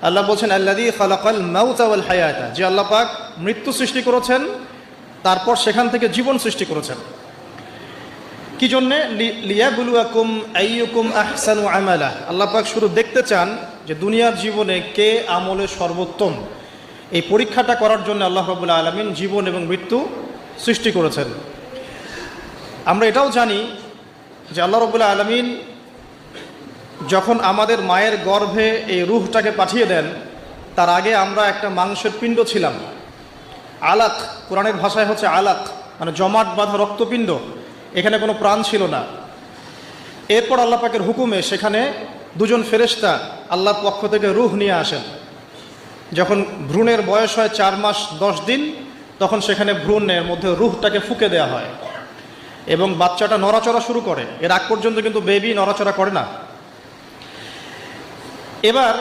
আল্লাহ বলছেন আল্লাযী খালাকাল মাউতা ওয়াল হায়াতা, যে আল্লাহ পাক মৃত্যু সৃষ্টি করেছেন, তারপর সেখান থেকে জীবন সৃষ্টি করেছেন। কি জন্যে? লিয়াবলুয়াকুম আইয়ুকুম আহসানু আমালা। আল্লাহ পাক শুধু দেখতে চান যে দুনিয়ার জীবনে কে আমলে সর্বোত্তম। এই পরীক্ষাটা করার জন্য আল্লাহ রাব্বুল আলামিন জীবন এবং মৃত্যু সৃষ্টি করেছেন। আমরা এটাও জানি যে আল্লাহ রাব্বুল আলামিন যখন আমাদের মায়ের গর্ভে এই রূহটাকে পাঠিয়ে দেন, তার আগে আমরা একটা মাংসের পিণ্ড ছিলাম, আলাক, কোরআনের ভাষায় হচ্ছে আলাক, মানে জমাট বাঁধা রক্তপিণ্ড। এখানে কোনো প্রাণ ছিল না। এরপর আল্লাহ পাকের হুকুমে সেখানে দুজন ফেরেশতা আল্লাহর পক্ষ থেকে রূহ নিয়ে আসেন। যখন ভ্রূণের বয়স হয় 4 মাস 10 দিন, তখন সেখানে ভ্রূণের মধ্যে রূহটাকে ফুঁকে দেওয়া হয় এবং বাচ্চাটা নড়াচড়া শুরু করে। এর আগ পর্যন্ত কিন্তু বেবি নড়াচড়া করে না। এবার